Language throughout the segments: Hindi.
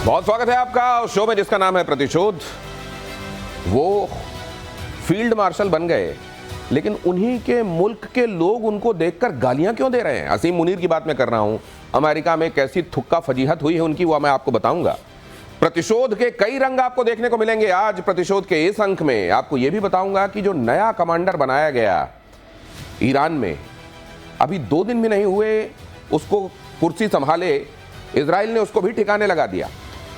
बहुत स्वागत है आपका उस शो में जिसका नाम है प्रतिशोध। वो फील्ड मार्शल बन गए, लेकिन उन्हीं के मुल्क के लोग उनको देखकर गालियां क्यों दे रहे हैं? असीम मुनीर की बात मैं कर रहा हूं। अमेरिका में कैसी थुक्का फजीहत हुई है उनकी, वो मैं आपको बताऊंगा। प्रतिशोध के कई रंग आपको देखने को मिलेंगे आज प्रतिशोध के इस अंक में। आपको यह भी बताऊंगा कि जो नया कमांडर बनाया गया ईरान में, अभी 2 दिन भी नहीं हुए उसको कुर्सी संभाले, इजराइल ने उसको भी ठिकाने लगा दिया।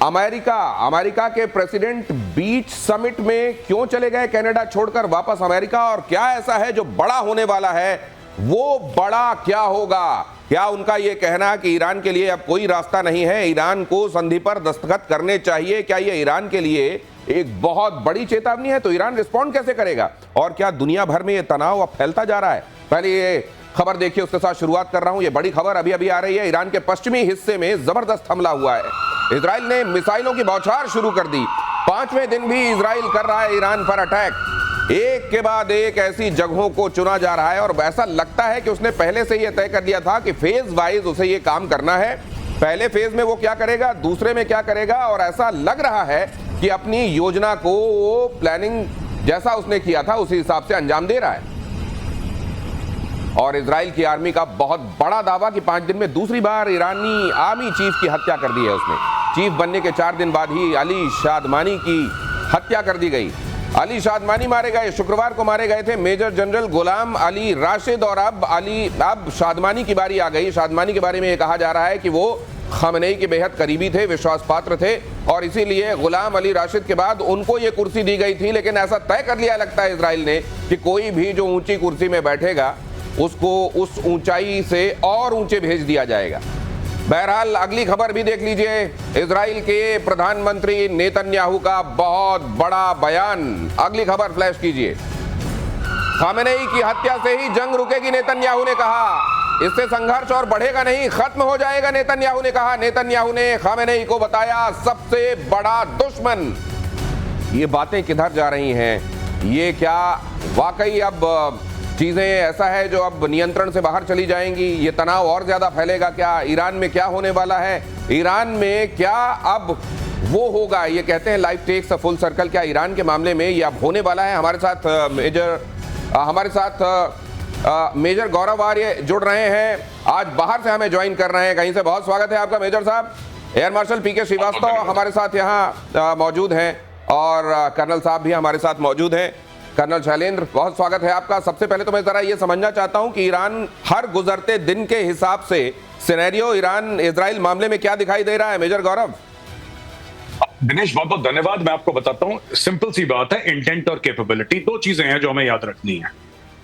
अमेरिका के प्रेसिडेंट बीच समिट में क्यों चले गए कनाडा छोड़कर वापस अमेरिका, और क्या ऐसा है जो बड़ा होने वाला है? वो बड़ा क्या होगा? क्या उनका यह कहना कि ईरान के लिए अब कोई रास्ता नहीं है, ईरान को संधि पर दस्तखत करने चाहिए, क्या यह ईरान के लिए एक बहुत बड़ी चेतावनी है? तो ईरान रिस्पॉन्ड कैसे करेगा? और क्या दुनिया भर में यह तनाव अब फैलता जा रहा है? पहले ये खबर देखिए, उसके साथ शुरुआत कर रहा हूं। ये बड़ी खबर अभी अभी आ रही है। ईरान के पश्चिमी हिस्से में जबरदस्त हमला हुआ है। इजराइल ने मिसाइलों की बौछार शुरू कर दी। 5वें दिन भी इजराइल कर रहा है ईरान पर अटैक। एक के बाद एक ऐसी जगहों को चुना जा रहा है, और ऐसा लगता है कि उसने पहले से यह तय कर लिया था कि फेज वाइज उसे यह काम करना है। पहले फेज में वो क्या करेगा, दूसरे में क्या करेगा, और ऐसा लग रहा है कि अपनी योजना को वो प्लानिंग जैसा उसने किया था उसी हिसाब से अंजाम दे रहा है। और इजराइल की आर्मी का बहुत बड़ा दावा कि 5 दिन में दूसरी बार ईरानी आर्मी चीफ की हत्या कर दी है उसने। चीफ बनने के 4 दिन बाद ही अली शादमानी की हत्या कर दी गई। अली शादमानी मारे गए, शुक्रवार को मारे गए थे मेजर जनरल गुलाम अली राशिद, और अब शादमानी की बारी आ गई। शादमानी के बारे में यह कहा जा रहा है कि वो खमेनी के बेहद करीबी थे, विश्वास पात्र थे, और इसीलिए गुलाम अली राशिद के बाद उनको ये कुर्सी दी गई थी। लेकिन ऐसा तय कर लिया लगता है इजराइल ने कि कोई भी जो ऊंची कुर्सी में बैठेगा उसको उस ऊंचाई से और ऊंचे भेज दिया जाएगा। बहरहाल अगली खबर भी देख लीजिए। इजराइल के प्रधानमंत्री नेतन्याहू का बहुत बड़ा बयान। अगली खबर फ्लैश कीजिए। खमेनी की हत्या से ही जंग रुकेगी, नेतन्याहू ने कहा। इससे संघर्ष और बढ़ेगा नहीं, खत्म हो जाएगा, नेतन्याहू ने कहा। नेतन्याहू ने खमेनी को बताया सबसे बड़ा दुश्मन। ये बातें किधर जा रही हैं? ये क्या वाकई अब चीजें ऐसा है जो अब नियंत्रण से बाहर चली जाएंगी? ये तनाव और ज्यादा फैलेगा क्या? ईरान में क्या होने वाला है? ईरान में क्या अब वो होगा? ये कहते हैं life takes a full circle. क्या ईरान के मामले में ये अब होने वाला है? हमारे साथ मेजर गौरव आर्य जुड़ रहे हैं, आज बाहर से हमें ज्वाइन कर रहे हैं कहीं से। बहुत स्वागत है आपका मेजर साहब। एयर मार्शल पीके श्रीवास्तव हमारे साथ यहाँ मौजूद हैं, और कर्नल साहब भी हमारे साथ मौजूद हैं। कर्नल शैलेंद्र, बहुत स्वागत है आपका। सबसे पहले तो मैं जरा ये समझना चाहता हूं कि ईरान हर गुजरते दिन के हिसाब से सिनेरियो ईरान इजराइल मामले में क्या दिखाई दे रहा है? मेजर गौरव। दिनेश, बहुत बहुत धन्यवाद। मैं आपको बताता हूं, सिंपल सी बात है, इंटेंट और कैपेबिलिटी 2 चीजें हैं जो हमें याद रखनी है।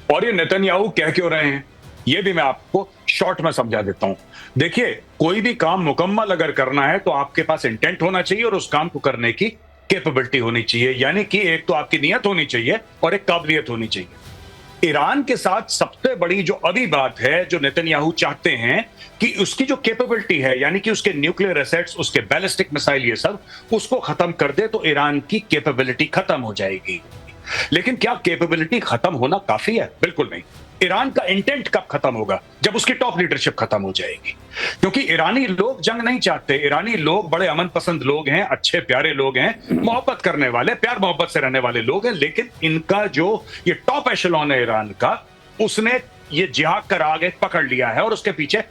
और ये नेतन्याहू कह क्यों रहे हैं ये भी मैं आपको शॉर्ट में समझा देता हूं। देखिए, कोई भी काम मुकम्मल अगर करना है तो आपके पास इंटेंट होना चाहिए और उस काम को करने की कैपेबिलिटी होनी चाहिए। यानी कि एक तो आपकी नियत होनी चाहिए और एक काबिलियत होनी चाहिए। ईरान के साथ सबसे बड़ी जो अभी बात है, जो नेतन्याहू चाहते हैं कि उसकी जो कैपेबिलिटी है, यानी कि उसके न्यूक्लियर एसेट्स, उसके बैलिस्टिक मिसाइल, ये सब उसको खत्म कर दे तो ईरान की कैपेबिलिटी खत्म हो जाएगी। लेकिन क्या कैपेबिलिटी खत्म होना काफी है? बिल्कुल नहीं। ईरान का इंटेंट कब खत्म होगा? जब उसकी टॉप लीडरशिप खत्म हो जाएगी। क्योंकि ईरानी लोग जंग नहीं चाहते। ईरानी लोग बड़े अमन पसंद लोग हैं, अच्छे प्यारे लोग हैं, मोहब्बत करने वाले, प्यार मोहब्बत से रहने वाले लोग हैं। लेकिन इनका जो ये टॉप एशेलॉन है ईरान का, उसने ये जिहाद का राग एक पकड़ लिया है और उसके पीछे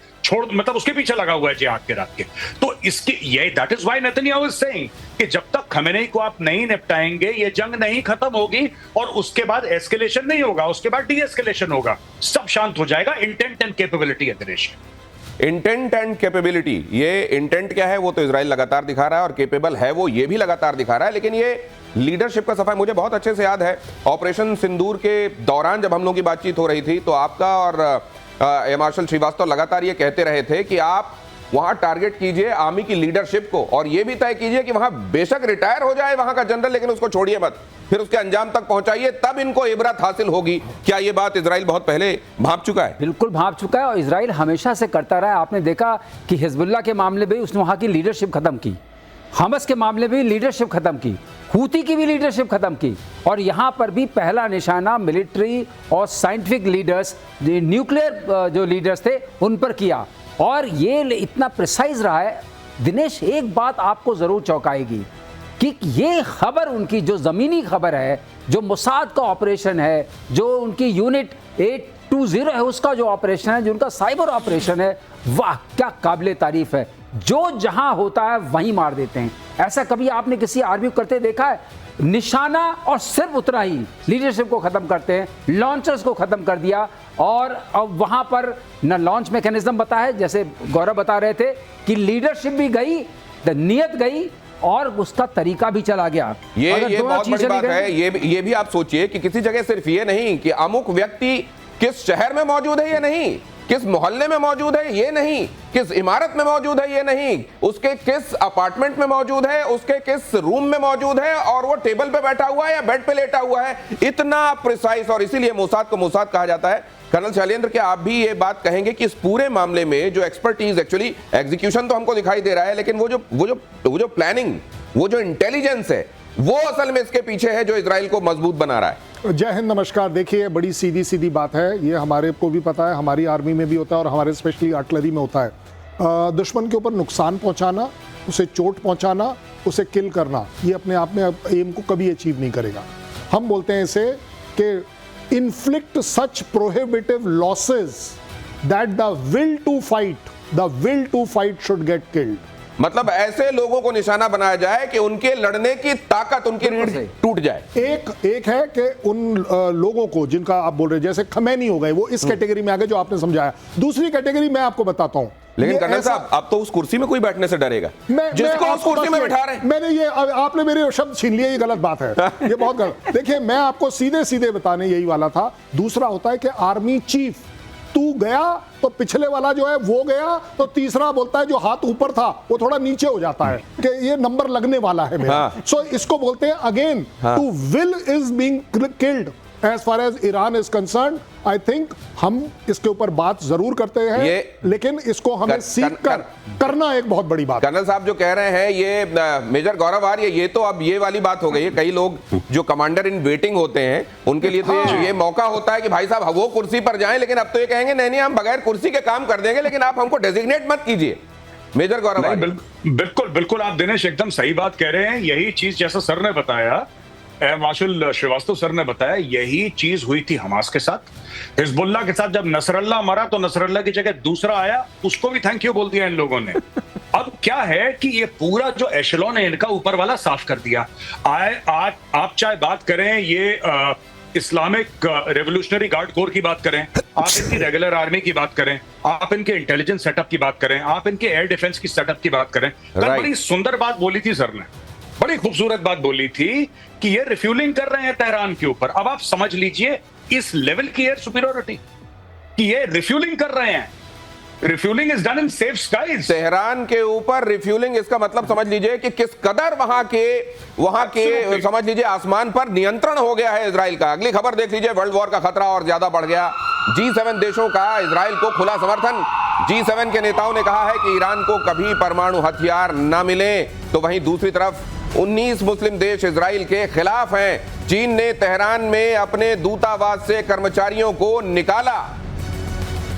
उसके पीछे लगा हुआ है जिहाद के राग के। तो इसकी ये that is why Netanyahu is saying कि जब तक खमेनी को आप नहीं निपटाएंगे ये जंग नहीं खत्म होगी, और उसके बाद एस्केलेशन नहीं होगा, उसके बाद डी एस्केलेशन होगा, सब शांत हो जाएगा। इंटेंट एंड कैपेबिलिटी है दिनेश। इंटेंट एंड कैपेबिलिटी, ये इंटेंट क्या है वो तो इजराइल लगातार दिखा रहा है, और कैपेबल है वो ये भी लगातार दिखा रहा है। लेकिन ये लीडरशिप का सफाई मुझे बहुत अच्छे से याद है। ऑपरेशन सिंदूर के दौरान जब हम लोगों की बातचीत हो रही थी तो आपका और एयर मार्शल श्रीवास्तव लगातार ये कहते रहे थे कि आप वहां टारगेट कीजिए आर्मी की लीडरशिप को, और ये भी तय कीजिए कि वहां बेशक रिटायर हो जाए वहां का जनरल, लेकिन उसको छोड़िए मत, फिर उसके अंजाम तक पहुंचाइए, तब इनको इबरत हासिल होगी। क्या ये बात इजराइल बहुत पहले भांप चुका है? बिल्कुल भांप चुका है, और इजराइल हमेशा से करता रहा है। आपने देखा कि हिजबुल्लाह के मामले में उसने वहां की लीडरशिप खत्म की, हमस के मामले में भी लीडरशिप खत्म की, हूती की भी लीडरशिप खत्म की, और यहाँ पर भी पहला निशाना मिलिट्री और साइंटिफिक लीडर्स, न्यूक्लियर जो लीडर्स थे उन पर किया। और ये इतना प्रिसाइज रहा है दिनेश, एक बात आपको जरूर चौंकाएगी कि ये खबर उनकी जो जमीनी खबर है, जो मोसाद का ऑपरेशन है, जो उनकी यूनिट 820 है उसका जो ऑपरेशन है, जो उनका साइबर ऑपरेशन है, वाह क्या काबिले तारीफ है। जो जहां होता है वहीं मार देते हैं। ऐसा कभी आपने किसी आर्मी को करते देखा है? निशाना और सिर्फ उतना ही, लीडरशिप को खत्म करते हैं, लॉन्चर्स को खत्म कर दिया। और अब वहां पर न लॉन्च मैकेनिज्म बता है, जैसे गौरव बता रहे थे कि लीडरशिप भी गई, नियत गई और उसका तरीका भी चला गया। ये बहुत बड़ी बात है। ये भी आप सोचिए कि किसी जगह सिर्फ ये नहीं कि अमुक व्यक्ति किस शहर में मौजूद है, ये नहीं, किस मोहल्ले में मौजूद है, ये नहीं, किस इमारत में मौजूद है, ये नहीं, उसके किस अपार्टमेंट में मौजूद है, उसके किस रूम में मौजूद है, और वो टेबल पे बैठा हुआ है या बेड पे लेटा हुआ है, इतना प्रिसाइज। और इसीलिए मोसाद को मोसाद कहा जाता है। कर्नल शैलेंद्र, क्या आप भी ये बात कहेंगे कि इस पूरे मामले में जो एक्सपर्टीज, एक्चुअली एग्जीक्यूशन तो हमको दिखाई दे रहा है, लेकिन वो जो प्लानिंग, वो जो इंटेलिजेंस है, वो असल में इसके पीछे है जो इजराइल को मजबूत बना रहा है। जय हिंद, नमस्कार। देखिए, बड़ी सीधी सीधी बात है, ये हमारे को भी पता है, हमारी आर्मी में भी होता है और हमारे स्पेशली आर्टिलरी में होता है। दुश्मन के ऊपर नुकसान पहुंचाना, उसे चोट पहुंचाना, उसे किल करना, ये अपने आप में एम को कभी अचीव नहीं करेगा। हम बोलते हैं इसे कि inflict such prohibitive losses that the will to fight should get killed. मतलब ऐसे लोगों को निशाना बनाया जाए कि उनके लड़ने की ताकत, उनकी रीढ़ टूट जाए। एक है कि उन लोगों को जिनका आप बोल रहे हैं, जैसे खमैनी हो गए, वो इस कैटेगरी में आ गए जो आपने समझाया। दूसरी कैटेगरी मैं आपको बताता हूं, लेकिन कर्नल साहब, अब तो उस कुर्सी में कोई बैठने से डरेगा जिसको उस कुर्सी में बैठा रहे हैं। मैंने ये, आपने मेरे शब्द छीन लिए, ये गलत बात है, ये बहुत गलत। देखिए, मैं आपको सीधे सीधे बताने यही वाला था। दूसरा होता है कि आर्मी चीफ, तू गया तो पिछले वाला जो है वो गया, तो तीसरा बोलता है जो हाथ ऊपर था वो थोड़ा नीचे हो जाता है कि ये नंबर लगने वाला है मेरा। सो इसको बोलते हैं again, to will is being killed. As far as Iran is concerned, I think हम इसके ऊपर बात जरूर करते हैं, लेकिन इसको हमें सीख कर करना एक बहुत बड़ी बात। कर्नल साहब जो कह रहे हैं, ये मेजर गौरव आर्य, ये तो अब ये वाली बात हो गई है। कई लोग जो कमांडर इन वेटिंग होते हैं, उनके लिए तो ये मौका होता है कि भाई साहब वो कुर्सी पर जाएं, लेकिन अब तो ये कहेंगे नहीं, हम बगैर कुर्सी के काम कर देंगे, लेकिन आप हमको डेजिग्नेट मत कीजिए। मेजर गौरव आर्य, बिल्कुल बिल्कुल, आप दिनेश एकदम सही बात कह रहे हैं। यही चीज जैसा सर ने बताया, मार्शल श्रीवास्तव सर ने बताया, यही चीज हुई थी हमास के साथ, हिजबुल्लाह के साथ। जब नसरल्ला मरा तो नसरल्ला की जगह दूसरा आया, उसको भी थैंक यू बोल दिया इन लोगों ने। अब क्या है कि ये पूरा जो एशेलॉन है इनका, ऊपर वाला साफ कर दिया। आज आप चाहे बात करें ये इस्लामिक रेवोल्यूशनरी गार्ड कोर की बात करें, आप इनकी रेगुलर आर्मी की बात करें, आप इनके इंटेलिजेंस सेटअप की बात करें, आप इनके एयर डिफेंस की सेटअप की बात करें, बड़ी सुंदर बात बोली थी सर ने, बड़ी खूबसूरत बात बोली थी कि ये रिफ्यूलिंग कर रहे हैं तेहरान के ऊपर। अब आप समझ लीजिए इस लेवल की एयर सुपीरियरिटी कि ये रिफ्यूलिंग कर रहे हैं। Refueling is done in safe skies. Tehran के ऊपर रिफ्यूलिंग, इसका मतलब समझ लीजिए कि किस कदर वहां के समझ लीजिए आसमान पर नियंत्रण हो गया है इजराइल का। अगली खबर देख लीजिए, वर्ल्ड वॉर का खतरा और ज्यादा बढ़ गया। G7 देशों का इजराइल को खुला समर्थन। G7 के नेताओं ने कहा है कि ईरान को कभी परमाणु हथियार न मिले। तो वहीं दूसरी तरफ 19 मुस्लिम देश इजराइल के खिलाफ हैं। चीन ने तेहरान में अपने दूतावास से कर्मचारियों को निकाला।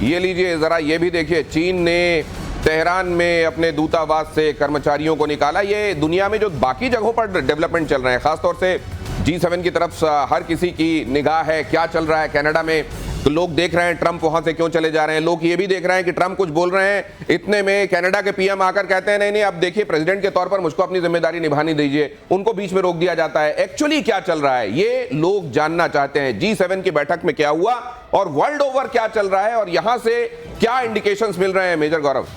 ये लीजिए जरा, ये भी देखिए, चीन ने तेहरान में अपने दूतावास से कर्मचारियों को निकाला। ये दुनिया में जो बाकी जगहों पर डेवलपमेंट चल रहे हैं, खासतौर से G7 की तरफ हर किसी की निगाह है क्या चल रहा है कनाडा में। तो लोग देख रहे हैं ट्रंप वहां से क्यों चले जा रहे हैं। लोग ये भी देख रहे हैं कि ट्रंप कुछ बोल रहे हैं, इतने में कनाडा के पीएम आकर कहते हैं नहीं, अब देखिए प्रेसिडेंट के तौर पर मुझको अपनी जिम्मेदारी निभानी दीजिए। उनको बीच में रोक दिया जाता है। एक्चुअली क्या चल रहा है ये लोग जानना चाहते हैं। G7 की बैठक में क्या हुआ और वर्ल्ड ओवर क्या चल रहा है और यहां से क्या इंडिकेशंस मिल रहे हैं। मेजर गौरव,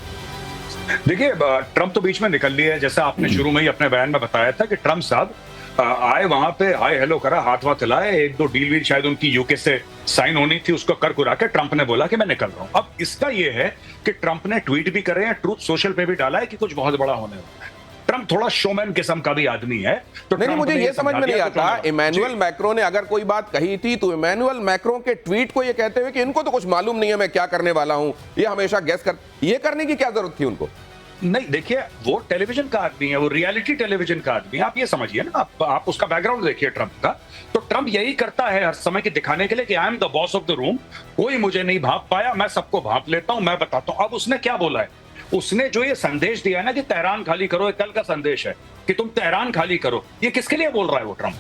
देखिए, ट्रंप तो बीच में निकल लिया है, जैसा आपने शुरू में ही अपने बयान में बताया था कि ट्रंप साहब आए, वहां पे हाय हेलो करा, हाथ वाथ हिलाए, एक दो डील वील शायद उनकी यूके से साइन होनी थी, उसको कर कुरा के ट्रंप ने बोला कि मैं निकल रहा हूं। अब इसका यह है कि ट्रंप ने ट्वीट भी करे हैं, ट्रूथ सोशल पे भी डाला है कि कुछ बहुत बड़ा होने वाला है। ट्रंप थोड़ा शोमैन किस्म का भी आदमी है। तो नहीं, मुझे ये समझ में नहीं आता, इमैनुअल मैक्रो ने अगर कोई बात कही थी तो इमैनुअल मैक्रो के ट्वीट को ये कहते हुए कि इनको तो कुछ मालूम नहीं है मैं क्या करने वाला हूं, ये हमेशा गैस कर, ये करने की क्या जरूरत थी उनको? नहीं, देखिए, वो टेलीविजन का आदमी है, वो रियलिटी टेलीविजन का आदमी है। आप ये समझिए ना, आप उसका बैकग्राउंड देखिए ट्रंप का। तो ट्रंप यही करता है हर समय कि दिखाने के लिए कि I am the boss of the room, कोई मुझे नहीं भांप पाया, मैं सबको भांप लेता हूं, मैं बताता हूं। अब उसने क्या बोला है, उसने जो ये संदेश दिया ना कि तेहरान खाली करो, ये कल का संदेश है कि तुम तेहरान खाली करो, ये किसके लिए बोल रहा है वो ट्रम्प?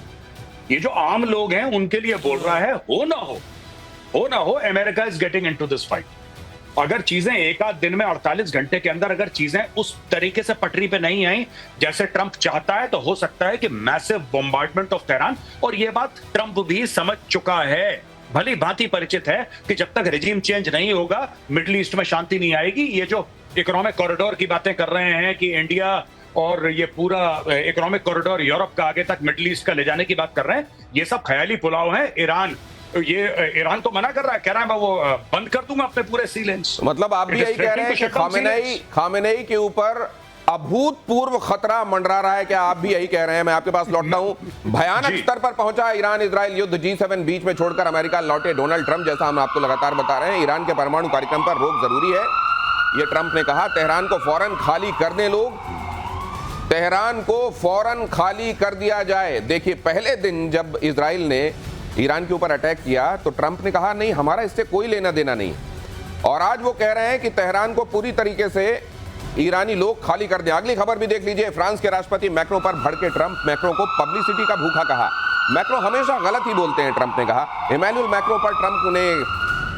ये जो आम लोग हैं उनके लिए बोल रहा है। हो ना हो, America is getting into this fight. अगर चीजें एक आध दिन में 48 घंटे के अंदर अगर चीजें उस तरीके से पटरी पे नहीं आई जैसे ट्रंप चाहता है, तो हो सकता है कि मैसिव बॉम्बार्डमेंट ऑफ तेहरान। और ये बात ट्रंप भी समझ चुका है, भली भांति परिचित है कि जब तक रेजिम चेंज नहीं होगा मिडिल ईस्ट में शांति नहीं आएगी। ये जो इकोनॉमिक कॉरिडोर की बातें कर रहे हैं कि इंडिया और ये पूरा इकोनॉमिक कॉरिडोर यूरोप का आगे तक मिडिल ईस्ट का ले जाने की बात कर रहे हैं, ये सब ख्याली पुलाव है। ईरान तो मना कर रहा है, कह रहा है मैं वो बंद कर दूंगा अपने पूरे सी लेन्स। मतलब आप भी यही कह रहे हैं कि खामेनेई के ऊपर अभूतपूर्व खतरा मंडरा रहा है, क्या आप भी यही कह रहे हैं? मैं आपके पास लौटता हूं। भयानक स्तर पर पहुंचा ईरान इजराइल युद्ध, G7 बीच में छोड़कर अमेरिका लौटे डोनाल्ड ट्रंप, जैसा हम आपको लगातार बता रहे हैं। ईरान के परमाणु कार्यक्रम पर रोक जरूरी है, यह ट्रंप ने कहा। तेहरान को फौरन खाली कर दें लोग, तेहरान को फौरन खाली कर दिया जाए। देखिए, पहले दिन जब इजराइल ने ईरान के ऊपर अटैक किया तो ट्रंप ने कहा नहीं, हमारा इससे कोई लेना देना नहीं। और आज वो कह रहे हैं कि तेहरान को पूरी तरीके से ईरानी लोग खाली कर दें। अगली खबर भी देख लीजिए। फ्रांस के राष्ट्रपति मैक्रो पर भड़के ट्रंप, मैक्रो को पब्लिसिटी का भूखा कहा। मैक्रो हमेशा गलत ही बोलते हैं, ट्रंप ने कहा। इमैनुअल मैक्रो पर ट्रंप ने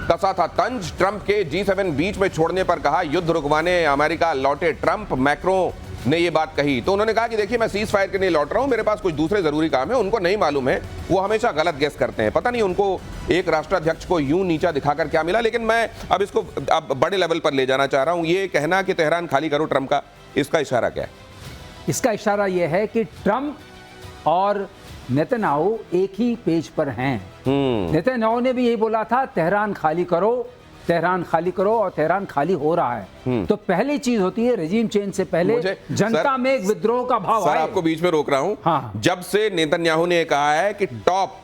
कसा था तंज। ट्रंप के G7 बीच में छोड़ने पर कहा युद्ध रुकवाने अमेरिका लौटे ट्रंप। मैक्रो ने ये बात कही तो उन्होंने कहा कि देखिए, मैं सीज फायर के लिए लौट रहा हूं, मेरे पास कुछ दूसरे जरूरी काम है। उनको नहीं मालूम है, वो हमेशा गलत गेस करते हैं। पता नहीं उनको एक राष्ट्राध्यक्ष को यूं नीचा दिखाकर क्या मिला। लेकिन मैं अब इसको बड़े लेवल पर ले जाना चाह रहा हूं। ये कहना कि तेहरान खाली करो ट्रंप का, इसका इशारा क्या है? इसका इशारा यह है कि ट्रंप और नेतन्याहू एक ही पेज पर हैं। नेतन्याहू ने भी यही बोला था, तेहरान खाली करो, तेहरान खाली करो, और तेहरान खाली हो रहा है। तो पहली चीज होती है रेजिम चेंज से पहले जनता में एक विद्रोह का भाव सर, आपको बीच में रोक रहा हूं। हाँ। जब से नेतन्याहू ने कहा है कि टॉप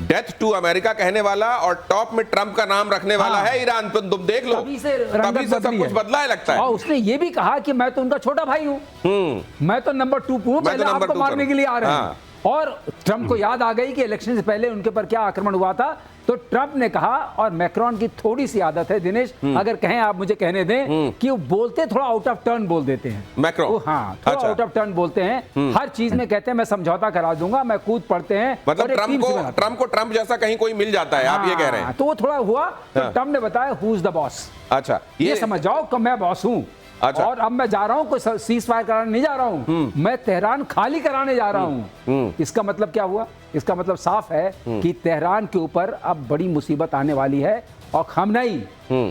डेथ टू अमेरिका कहने वाला और टॉप में ट्रंप का नाम रखने वाला है ईरान, तो तुम देख लो, तभी से सब कुछ बदला है लगता है। और उसने ये भी कहा कि मैं तो उनका छोटा भाई हूं, मैं तो नंबर 2 हूं, पहले आपको मारने के लिए आ रहे हैं। और ट्रंप को याद आ गई कि इलेक्शन से पहले उनके पर क्या आक्रमण हुआ था, तो ट्रंप ने कहा, और मैक्रोन की थोड़ी सी आदत है दिनेश, अगर कहें आप मुझे कहने दें, कि वो बोलते थोड़ा आउट ऑफ टर्न बोल देते हैं मैक्रो। हाँ, थोड़ा आउट ऑफ टर्न बोलते हैं। हर चीज में कहते हैं मैं समझौता करा दूंगा, मैं कूद पड़ते हैं। मतलब ट्रंप को ट्रंप जैसा कहीं कोई मिल जाता है, आप ये कह रहे हैं। तो वो थोड़ा हुआ, तो ट्रंप ने बताया हु इज द बॉस। अच्छा, ये समझ जाओ कि मैं बॉस हूं। अच्छा। और अब मैं जा रहा हूं, कोई सीज फायर कराने नहीं जा रहा हूं, मैं तेहरान खाली कराने जा रहा हूं। इसका मतलब क्या हुआ? इसका मतलब साफ है कि तेहरान के ऊपर अब बड़ी मुसीबत आने वाली है। और खamenei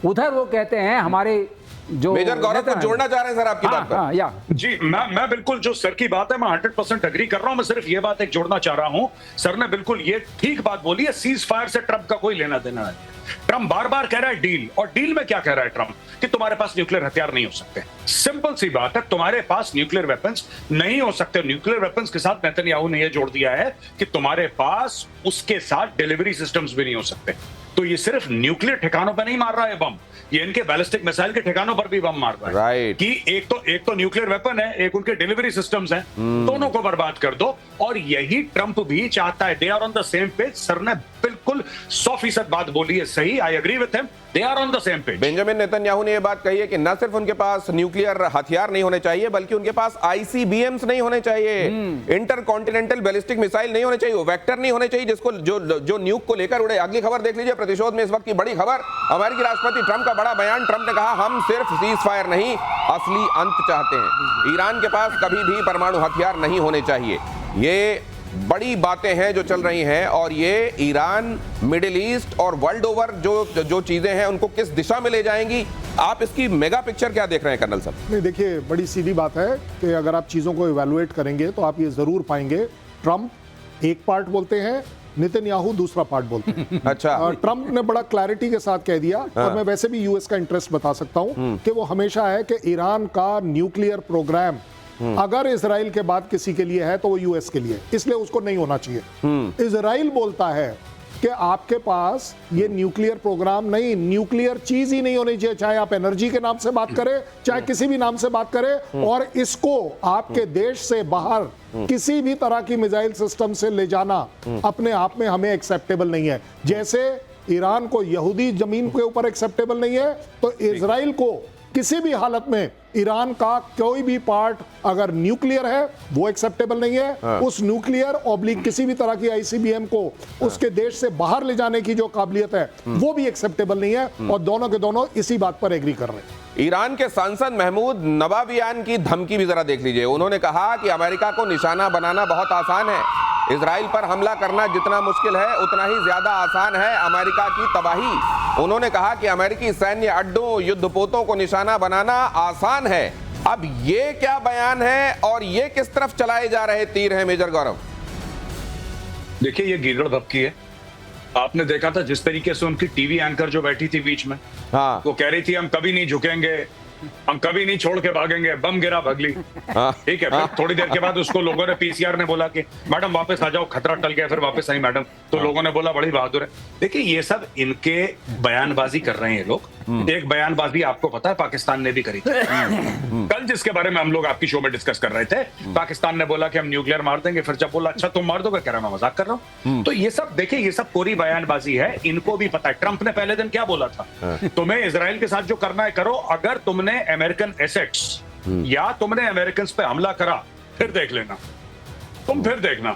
उधर वो कहते हैं, हमारे जो मेजर गौरव को जोड़ना चाह रहे हैं सर आपकी बात पर। जी, मैं बिल्कुल, जो सर की बात है मैं 100% एग्री कर रहा हूं। मैं सिर्फ ये बात एक जोड़ना चाह रहा हूं, सर ने बिल्कुल ये ठीक बात बोली है, सीज फायर से ट्रंप का कोई लेना देना नहीं। ट्रंप बार बार कह रहा है डील, और डील में क्या कह रहा है ट्रंप कि तुम्हारे पास न्यूक्लियर हथियार नहीं हो सकते। सिंपल सी बात है, तुम्हारे पास न्यूक्लियर वेपन्स नहीं हो सकते। न्यूक्लियर वेपन्स के साथ नेतन्याहू ने यह जोड़ दिया है कि तुम्हारे पास उसके साथ डिलीवरी सिस्टम्स भी नहीं हो सकते। तो ये सिर्फ न्यूक्लियर ठिकानों पर नहीं मार रहा है बम, ये इनके बैलिस्टिक मिसाइल के ठिकानों पर भी बम मार रहा है। कि एक तो न्यूक्लियर वेपन है, एक उनके डिलीवरी सिस्टम्स हैं, दोनों को बर्बाद कर दो। और यही ट्रंप भी चाहता है। They are on the same page. Sir ने बिल्कुल 100% बात बोली है, सही, I agree with him, they are on the same page. Benjamin Netanyahu ने यह बात कही है कि न सिर्फ उनके पास न्यूक्लियर हथियार नहीं होने चाहिए, बल्कि उनके पास ICBMs नहीं होने चाहिए, इंटर कॉन्टिनेंटल बैलिस्टिक मिसाइल नहीं होने चाहिए, वेक्टर नहीं होने चाहिए जिसको जो न्यूक को लेकर उड़े। अगली खबर देख लीजिए। प्रतिशोध में इस वक्त की बड़ी खबर, अमेरिकी राष्ट्रपति ट्रंप का बड़ा बयान। ट्रंप ने कहा हम सिर्फ सीज फायर नहीं, असली अंत चाहते हैं। ईरान के पास कभी भी परमाणु हथियार नहीं होने चाहिए। ये बड़ी बातें हैं जो चल रही हैं, और ये ईरान, मिडिल ईस्ट और वर्ल्ड ओवर जो चीजें हैं उनको किस दिशा में ले जाएंगी। आप इसकी मेगा पिक्चर क्या देख रहे हैं कर्नल साहब? नहीं, देखिए, बड़ी सीधी बात है कि अगर आप चीजों को इवैल्यूएट करेंगे तो आप ये जरूर पाएंगे, ट्रंप एक पार्ट बोलते हैं, नेतन्याहू दूसरा पार्ट बोलते हैं। अच्छा। ट्रंप ने बड़ा क्लैरिटी के साथ कह दिया। और मैं वैसे भी यूएस का इंटरेस्ट बता सकता हूं कि वो हमेशा है कि ईरान का न्यूक्लियर प्रोग्राम अगर इजराइल के बाद किसी के लिए है तो वो यूएस के लिए, इसलिए उसको नहीं होना चाहिए। इजराइल बोलता है कि आपके पास ये न्यूक्लियर प्रोग्राम नहीं, न्यूक्लियर चीज ही नहीं होनी चाहिए, चाहे आप एनर्जी के नाम से बात करें, चाहे किसी भी नाम से बात करें। और इसको आपके देश से बाहर किसी भी तरह की मिसाइल सिस्टम से ले जाना अपने आप में हमें एक्सेप्टेबल नहीं है। जैसे ईरान को यहूदी जमीन के ऊपर एक्सेप्टेबल नहीं है, तो इजराइल को किसी भी हालत में ईरान का कोई भी पार्ट अगर न्यूक्लियर है वो एक्सेप्टेबल नहीं है। उस न्यूक्लियर ऑब्लिक किसी भी तरह की आईसीबीएम को उसके देश से बाहर ले जाने की जो काबिलियत है वो भी एक्सेप्टेबल नहीं है, और दोनों के दोनों इसी बात पर एग्री कर रहे हैं। ईरान के सांसद महमूद नवाबियान की धमकी भी जरा देख लीजिए। उन्होंने कहा कि अमेरिका को निशाना बनाना बहुत आसान है, इजराइल पर हमला करना जितना मुश्किल है उतना ही ज्यादा आसान है अमेरिका की तबाही। उन्होंने कहा कि अमेरिकी सैन्य अड्डों, युद्धपोतों को निशाना बनाना आसान है। अब ये क्या बयान है और ये किस तरफ चलाए जा रहे तीर हैं मेजर गौरव? देखिए, ये गीदड़ भपकी है। आपने देखा था जिस तरीके से उनकी टीवी एंकर जो बैठी थी बीच में, हाँ, वो कह रही थी हम कभी नहीं झुकेंगे, हम कभी नहीं छोड़ के भागेंगे, बम गिरा भगली। हाँ, ठीक है। फिर थोड़ी देर के बाद उसको लोगों ने, पीसीआर ने बोला कि मैडम वापस आ जाओ, खतरा टल गया। फिर वापस आई मैडम, तो लोगों ने बोला बड़ी बहादुर है। देखिए, ये सब इनके बयानबाजी कर रहे हैं लोग। एक बयानबाजी आपको पता है पाकिस्तान ने भी करी थी कल, जिसके बारे में हम लोग आपकी शो में डिस्कस कर रहे थे। पाकिस्तान ने बोला कि हम न्यूक्लियर मार देंगे, फिर जब बोला अच्छा तुम मार दोगे, कह रहा मैं मजाक कर रहा हूं। तो ये सब देखिए, ये सब पूरी बयानबाजी है। इनको भी पता है। ट्रंप ने पहले दिन क्या बोला था, तुम्हें इजराइल के साथ जो करना है करो, अगर तुमने अमेरिकन एसेट्स या तुमने अमेरिकन पे हमला करा फिर देख लेना, तुम फिर देखना।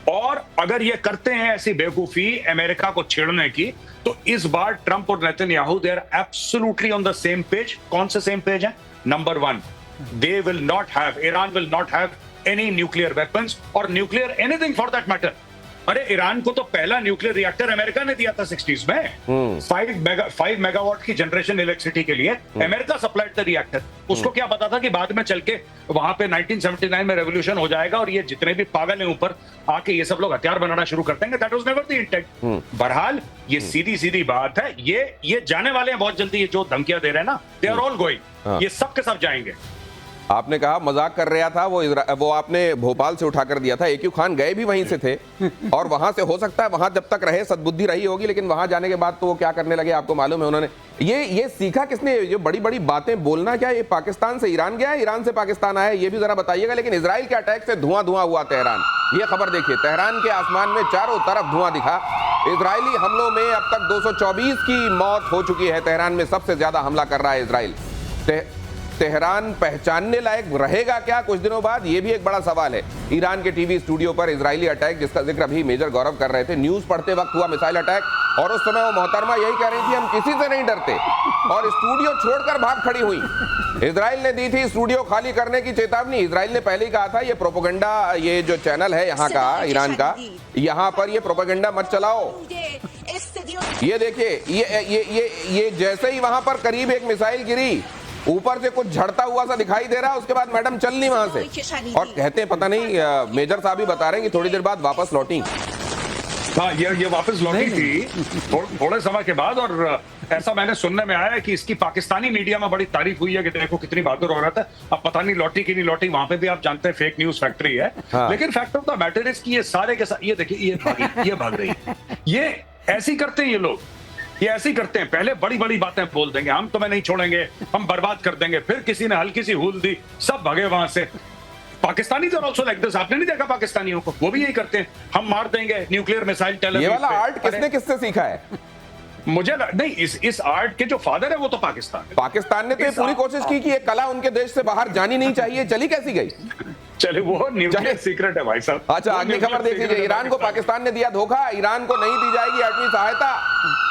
और अगर ये करते हैं ऐसी बेवकूफी अमेरिका को छेड़ने की, तो इस बार ट्रंप और Netanyahu they are absolutely on the same page. कौन से सेम पेज है? Number 1, they will not have, Iran will not have any nuclear weapons और nuclear anything for that matter. अरे ईरान को तो पहला न्यूक्लियर रिएक्टर अमेरिका ने दिया था 60s में। 5 मेगावाट की जनरेशन इलेक्ट्रिसिटी के लिए अमेरिका सप्लाइड द रिएक्टर। उसको क्या पता था कि बाद में चल के वहां पे 1979 में रेवोल्यूशन हो जाएगा और ये जितने भी पागल हैं ऊपर आके ये सब लोग हथियार बनाना शुरू कर देंगे। That was never the intent. बहरहाल ये सीधी सीधी बात है। ये जाने वाले हैं बहुत जल्दी। ये जो धमकियां दे रहे हैं ना, दे आर ऑल गोइंग। ये सब के सब जाएंगे। आपने कहा मजाक कर रहा था वो आपने भोपाल से उठाकर दिया था। AQ खान गए भी वहीं से थे और वहां से हो सकता है वहां जब तक रहे सद्बुद्धि रही होगी, लेकिन वहां जाने के बाद तो वो क्या करने लगे आपको मालूम है। उन्होंने ये सीखा किसने? ये बड़ी बड़ी बातें बोलना क्या ये पाकिस्तान से ईरान गया, ईरान से पाकिस्तान आया, ये भी जरा बताइएगा। लेकिन इजराइल के अटैक से धुआं धुआं हुआ तेहरान। ये खबर देखिए, तेहरान के आसमान में चारों तरफ धुआं दिखा। इजरायली हमलों में अब तक 224 की मौत हो चुकी है। तेहरान में सबसे ज्यादा हमला कर रहा है इजराइल। तेहरान पहचानने लायक रहेगा क्या कुछ दिनों बाद? ये भी एक बड़ा सवाल है। ईरान के टीवी स्टूडियो पर इजरायली अटैक, जिसका जिक्र अभी मेजर गौरव कर रहे थे, न्यूज पढ़ते वक्त हुआ मिसाइल अटैक, और उस समय वो मोहतरमा यही कह रही थी हम किसी से नहीं डरते, और स्टूडियो छोड़कर भाग खड़ी हुई। इजराइल ने दी थी स्टूडियो खाली करने की चेतावनी। इजराइल ने पहले ही कहा था ये प्रोपेगेंडा, ये जो चैनल है यहाँ का, ईरान का, यहाँ पर ये प्रोपेगेंडा मत चलाओ। ये देखिए, ये जैसे ही वहां पर करीब एक मिसाइल गिरी, ऊपर से कुछ झड़ता हुआ सा दिखाई दे रहा है, उसके बाद मैडम चल नहीं वहां से, और कहते हैं पता नहीं, मेजर साहब ही बता रहे हैं कि थोड़ी देर बाद वापस लौटी। हाँ, ये वापस लौटी थी थोड़े समय के बाद। और ऐसा मैंने सुनने में आया है कि इसकी पाकिस्तानी मीडिया में बड़ी तारीफ हुई है कि देखो कितनी बहादुर हो रहा था। अब पता नहीं लौटी कि नहीं लौटी, वहां पे भी आप जानते हैं फेक न्यूज फैक्ट्री है। हाँ। लेकिन fact of the matter is कि ये सारे के साथ, ये देखिए ये भाग रही है। ये ऐसी करते हैं ये लोग, ये ऐसे ही करते हैं। पहले बड़ी बड़ी बातें बोल देंगे, हम तुम्हें नहीं छोड़ेंगे, हम बर्बाद कर देंगे, फिर किसी ने हल्की सी हूल दी, सब भगे वहां से। पाकिस्तानी तो ऑल्सो लाइक दिस। आपने नहीं देखा पाकिस्तानियों को? वो भी यही करते हैं, हम मार देंगे न्यूक्लियर मिसाइल टेल। ये वाला आर्ट किसने किससे सीखा है? मुझे नहीं, इस आर्ट के जो फादर है वो तो पाकिस्तान ने तो ये पूरी कोशिश की कि ये कला उनके देश से बाहर जानी नहीं चाहिए। चली कैसी गई? चले, वो न्यूक्लियर सीक्रेट है भाई साहब। अच्छा, अगली खबर देख लीजिए। ईरान को पाकिस्तान ने दिया धोखा, ईरान को नहीं दी जाएगी एटमी सहायता।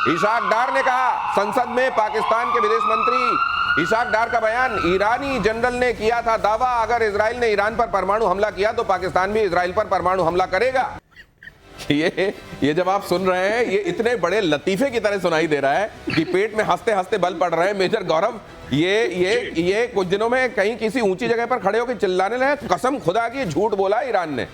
इशाक डार ने कहा, संसद में पाकिस्तान के विदेश मंत्री इशाक डार का बयान। ईरानी जनरल ने किया था दावा, अगर इजराइल ने ईरान पर परमाणु हमला किया तो पाकिस्तान भी इजराइल पर परमाणु हमला करेगा। ये जब आप सुन रहे हैं, ये इतने बड़े लतीफे की तरह सुनाई दे रहा है कि पेट में हंसते हंसते बल पड़ रहे हैं। मेजर गौरव, ये कुछ दिनों में कहीं किसी ऊंची जगह पर खड़े होकर चिल्लाने लगे, कसम खुदा की झूठ बोला ईरान ने।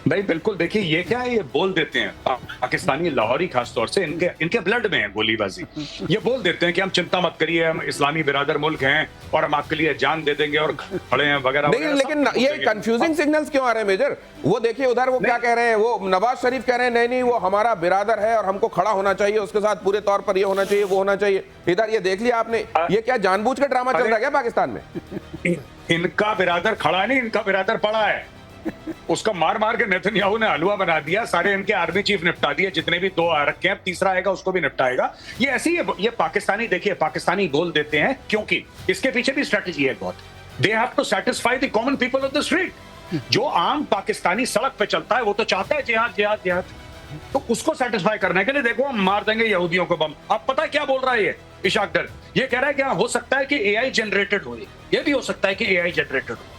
नहीं, बिल्कुल। देखिए, ये क्या है, ये बोल देते हैं पाकिस्तानी, लाहौरी खासतौर से, इनके ब्लड में है गोलीबाजी। ये बोल देते हैं कि हम चिंता मत करिए, हम इस्लामी बिरादर मुल्क हैं और हम आपके लिए जान दे देंगे और खड़े हैं वगैरह। लेकिन ये कंफ्यूजिंग सिग्नल्स क्यों आ रहे हैं मेजर? वो देखिए उधर वो क्या कह रहे हैं, वो नवाज शरीफ कह रहे हैं नहीं वो हमारा बिरादर है और हमको खड़ा होना चाहिए, उसके साथ पूरे तौर पर ये होना चाहिए, वो होना चाहिए। इधर ये देख लिया आपने, ये क्या जानबूझ कर ड्रामा चल रहा है क्या पाकिस्तान में? इनका बिरादर खड़ा नहीं, इनका बिरादर पड़ा है। उसका मार मार के नेतन्याहू ने हलवा बना दिया, सारे इनके आर्मी चीफ निपटा दिए, जितने भी 2 आ रखे हैं, तीसरा आएगा उसको भी निपटाएगा। ये ऐसी ये पाकिस्तानी, देखिए पाकिस्तानी बोल देते हैं क्योंकि इसके पीछे भी स्ट्रेटजी है बहुत। They have to satisfy the common people of the street. जो आम पाकिस्तानी सड़क पे चलता है वो तो चाहता है जिहाद जिहाद जिहाद, तो उसको सेटिस्फाई करने के लिए देखो हम मार देंगे यहूदियों को बम। अब पता है क्या बोल रहा है ये इशाक डर? ये कह रहा है कि हो सकता है कि एआई जनरेटेड हो, ये भी हो सकता है कि एआई जनरेटेड हो।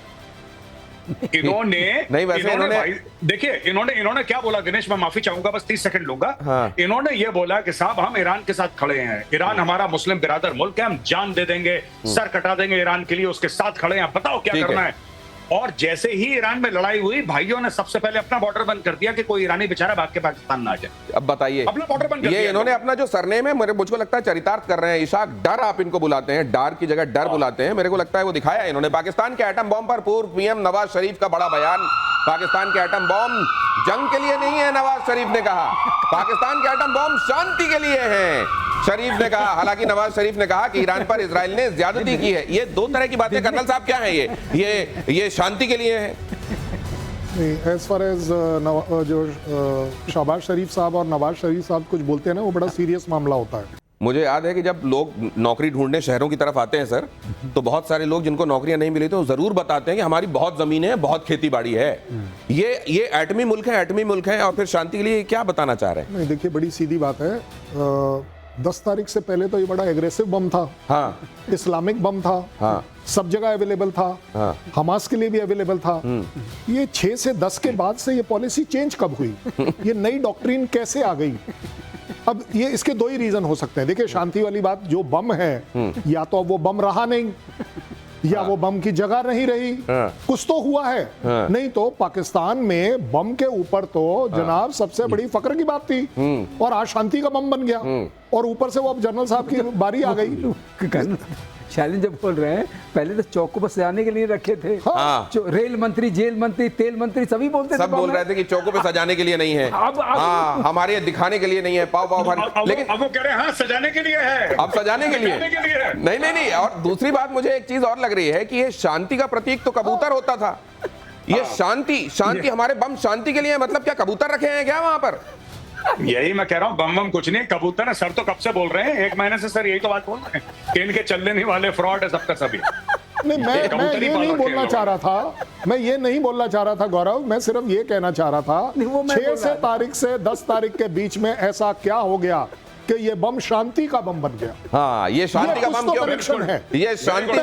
इन्होंने नहीं, वैसे इन्होंने देखिए इन्होंने क्या बोला दिनेश, मैं माफी चाहूंगा, बस 30 सेकंड लूंगा। हाँ। इन्होंने ये बोला कि साहब हम ईरान के साथ खड़े हैं, ईरान हमारा मुस्लिम बिरादर मुल्क है, हम जान दे देंगे, सर कटा देंगे ईरान के लिए, उसके साथ खड़े हैं, बताओ क्या करना है। और जैसे ही ईरान में लड़ाई हुई, भाइयों ने सबसे पहले अपना बॉर्डर बंद कर दिया कि कोई ईरानी बेचारा भाग के पाकिस्तान ना आ जाए। अब बताइए, अपना बॉर्डर बंद कर ये दिया इन्होंने अपना जो सरनेम है मुझको लगता है चरितार्थ कर रहे हैं। इशाक डर आप इनको बुलाते हैं, डार की जगह डर बुलाते हैं, मेरे को लगता है वो दिखाया है इन्होंने। पाकिस्तान के एटम बॉम्ब पर पूर्व पीएम नवाज शरीफ का बड़ा बयान। पाकिस्तान के एटम बॉम्ब जंग के लिए नहीं है, नवाज शरीफ ने कहा। पाकिस्तान के एटम बॉम्ब शांति के लिए हैं, शरीफ ने कहा। हालांकि नवाज शरीफ ने कहा कि ईरान पर इजराइल ने ज्यादती की है। ये 2 तरह की बातें कर्नल साहब क्या है? ये शांति के लिए है। एज फार एज जो शहबाज शरीफ साहब और नवाज शरीफ साहब कुछ बोलते हैं ना, वो बड़ा सीरियस मामला होता है। मुझे याद है कि जब लोग नौकरी ढूंढने शहरों की तरफ आते हैं सर, तो बहुत सारे लोग जिनको नौकरियां नहीं मिली तो जरूर बताते हैं कि हमारी बहुत जमीनें हैं, बहुत खेती बाड़ी है। ये एटमी मुल्क है, और फिर शांति के लिए क्या बताना चाह रहे हैं? नहीं, देखिए बड़ी सीधी बात है। 10 तारीख से पहले तो ये बड़ा एग्रेसिव बम था, हाँ, इस्लामिक बम था, हाँ, सब जगह अवेलेबल था, हाँ, हमास के लिए भी अवेलेबल था। ये 6 से 10 के बाद से ये पॉलिसी चेंज कब हुई? ये नई डॉक्ट्रिन कैसे आ गई? अब ये इसके 2 ही रीजन हो सकते हैं। देखिए शांति वाली बात, जो बम है या तो अब वो बम रहा नहीं, या वो बम की जगह नहीं रही, कुछ तो हुआ है। नहीं तो पाकिस्तान में बम के ऊपर तो जनाब सबसे बड़ी फक्र की बात थी, और आज शांति का बम बन गया, और ऊपर से वो अब जनरल साहब की बारी आ गई। शालिन जब बोल रहे हैं, पहले तो चौक को बस सजाने के लिए रखे थे। हाँ। रेल मंत्री, जेल मंत्री, तेल मंत्री सभी बोलते थे, सब बोल रहे थे कि चौकों पे सजाने के लिए नहीं है, हाँ, हमारे दिखाने के लिए नहीं है, पाव भारी। लेकिन अब वो कह रहे हैं हाँ सजाने के लिए है, अब सजाने के लिए नहीं। और दूसरी बात मुझे एक चीज और लग रही है कि ये शांति का प्रतीक तो कबूतर होता था। ये शांति हमारे बम शांति के लिए, मतलब क्या कबूतर रखे हैं क्या वहां पर? यही मैं कह रहा हूँ, बम कुछ नहीं, कबूतर है। सर तो कब से बोल रहे हैं, 1 महीने से सर यही तो बात बोल रहे हैं कि इनके चलने नहीं वाले फ्रॉड है सबका सभी। नहीं, मैं ये नहीं बोलना चाह रहा था, मैं ये नहीं बोलना चाह रहा था गौरव, मैं सिर्फ ये कहना चाह रहा था 6 तारीख से 10 तारीख के बीच में ऐसा क्या हो गया कि ये बम शांति का बम बन गया? हाँ, ये शांति का बम क्यों है? ये शांति